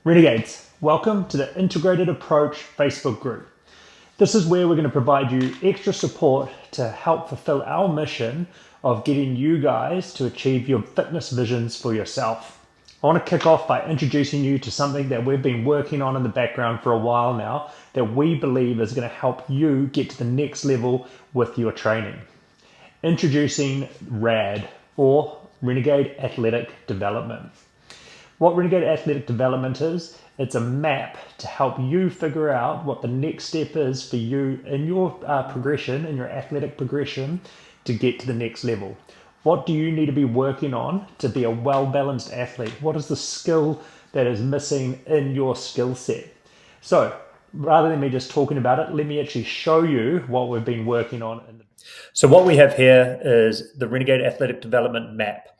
Renegades, welcome to the Integrated Approach Facebook group. This is where we're going to provide you extra support to help fulfill our mission of getting you guys to achieve your fitness visions for yourself. I want to kick off by introducing you to something that we've been working on in the background for a while now that we believe is going to help you get to the next level with your training. Introducing RAD, or Renegade Athletic Development. What Renegade Athletic Development is, it's a map to help you figure out what the next step is for you in your progression, in your athletic progression, to get to the next level. What do you need to be working on to be a well-balanced athlete? What is the skill that is missing in your skill set? So, rather than me just talking about it, let me actually show you what we've been working on. So what we have here is the Renegade Athletic Development map.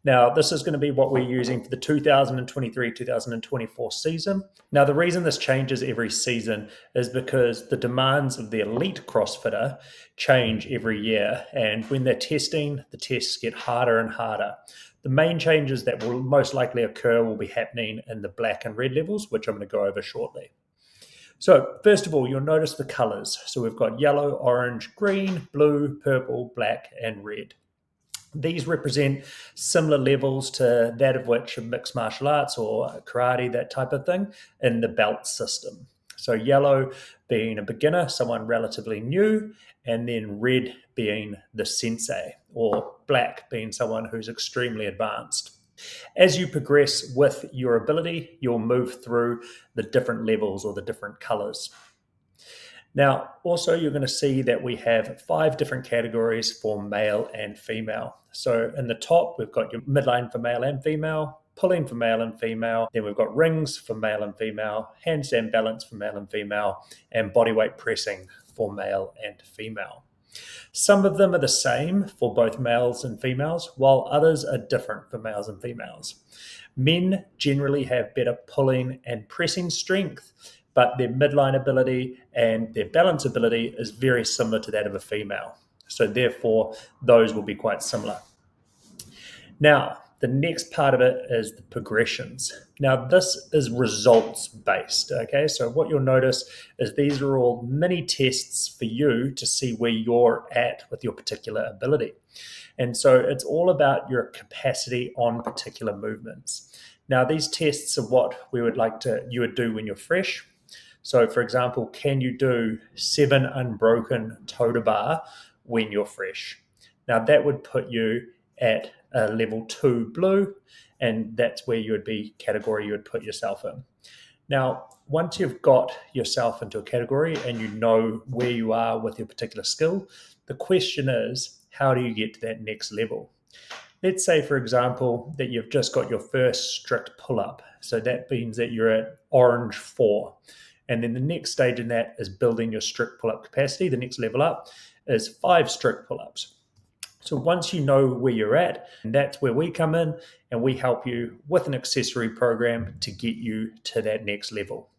Now, this is going to be what we're using for the 2023-2024 season. Now, the reason this changes every season is because the demands of the elite CrossFitter change every year. And when they're testing, the tests get harder and harder. The main changes that will most likely occur will be happening in the black and red levels, which I'm going to go over shortly. So first of all, you'll notice the colors. So we've got yellow, orange, green, blue, purple, black, and red. These represent similar levels to that of which mixed martial arts or karate, that type of thing, in the belt system. So yellow being a beginner, someone relatively new, and then red being the sensei, or black being someone who's extremely advanced. As you progress with your ability, you'll move through the different levels or the different colors. Now, also, you're going to see that we have 5 different categories for male and female. So in the top, we've got your midline for male and female, pulling for male and female. Then we've got rings for male and female, handstand balance for male and female, and bodyweight pressing for male and female. Some of them are the same for both males and females, while others are different for males and females. Men generally have better pulling and pressing strength, but their midline ability and their balance ability is very similar to that of a female. So therefore, those will be quite similar. Now, the next part of it is the progressions. Now, this is results-based, okay? So what you'll notice is these are all mini tests for you to see where you're at with your particular ability. And so it's all about your capacity on particular movements. Now, these tests are what you would do when you're fresh. So, for example, can you do 7 unbroken toe to bar when you're fresh? Now, that would put you at a level 2 blue, and that's where you would put yourself in. Now, once you've got yourself into a category and you know where you are with your particular skill, the question is, how do you get to that next level? Let's say, for example, that you've just got your first strict pull-up. So that means that you're at orange 4. And then the next stage in that is building your strict pull-up capacity. The next level up is 5 strict pull-ups. So once you know where you're at, that's where we come in and we help you with an accessory program to get you to that next level.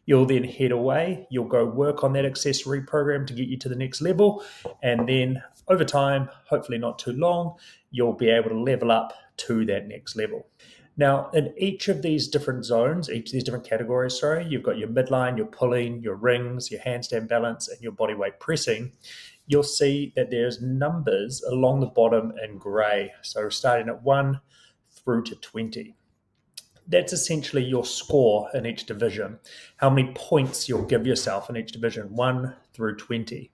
You'll then head away, you'll go work on that accessory program to get you to the next level. And then over time, hopefully not too long, you'll be able to level up to that next level. Now, in each of these different zones, each of these different categories, you've got your midline, your pulling, your rings, your handstand balance, and your bodyweight pressing. You'll see that there's numbers along the bottom in gray. So starting at 1 through to 20. That's essentially your score in each division, how many points you'll give yourself in each division, 1 through 20.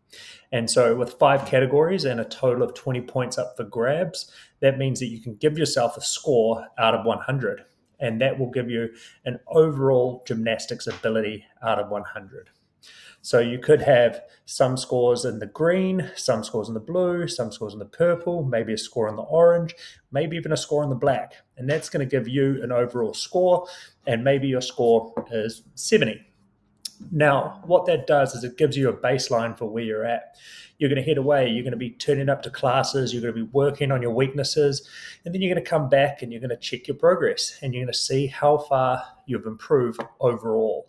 And so with 5 categories and a total of 20 points up for grabs, that means that you can give yourself a score out of 100. And that will give you an overall gymnastics ability out of 100. So you could have some scores in the green, some scores in the blue, some scores in the purple, maybe a score in the orange, maybe even a score in the black. And that's going to give you an overall score, and maybe your score is 70. Now, what that does is it gives you a baseline for where you're at. You're going to head away, you're going to be turning up to classes, you're going to be working on your weaknesses, and then you're going to come back and you're going to check your progress, and you're going to see how far you've improved overall.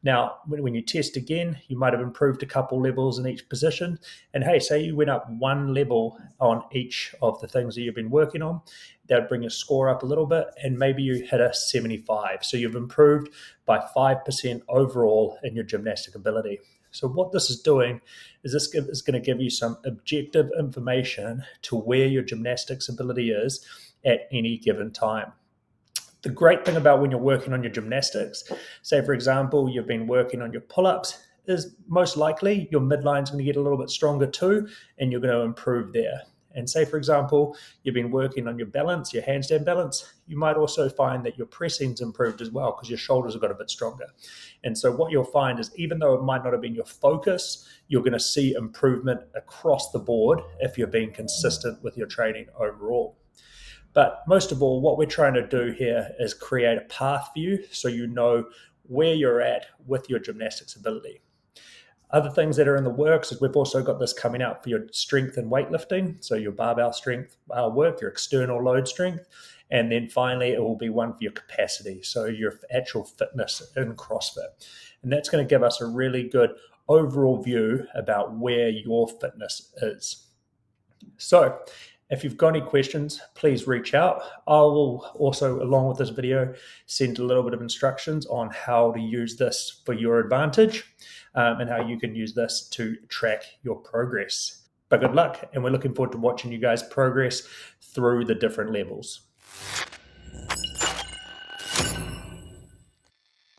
Now, when you test again, you might have improved a couple levels in each position. And hey, say you went up one level on each of the things that you've been working on, that would bring your score up a little bit, and maybe you hit a 75. So you've improved by 5% overall in your gymnastic ability. So what this is doing is this is going to give you some objective information to where your gymnastics ability is at any given time. The great thing about when you're working on your gymnastics, say for example, you've been working on your pull-ups, is most likely your midline is going to get a little bit stronger too, and you're going to improve there. And say for example, you've been working on your balance, your handstand balance, you might also find that your pressing's improved as well because your shoulders have got a bit stronger. And so what you'll find is even though it might not have been your focus, you're going to see improvement across the board if you're being consistent with your training overall. But most of all, what we're trying to do here is create a path for you so you know where you're at with your gymnastics ability. Other things that are in the works is we've also got this coming out for your strength and weightlifting, so your barbell strength work, your external load strength, and then finally it will be one for your capacity, so your actual fitness in CrossFit. And that's going to give us a really good overall view about where your fitness is. So if you've got any questions, please reach out. I will also, along with this video, send a little bit of instructions on how to use this for your advantage and how you can use this to track your progress. But good luck, and we're looking forward to watching you guys progress through the different levels.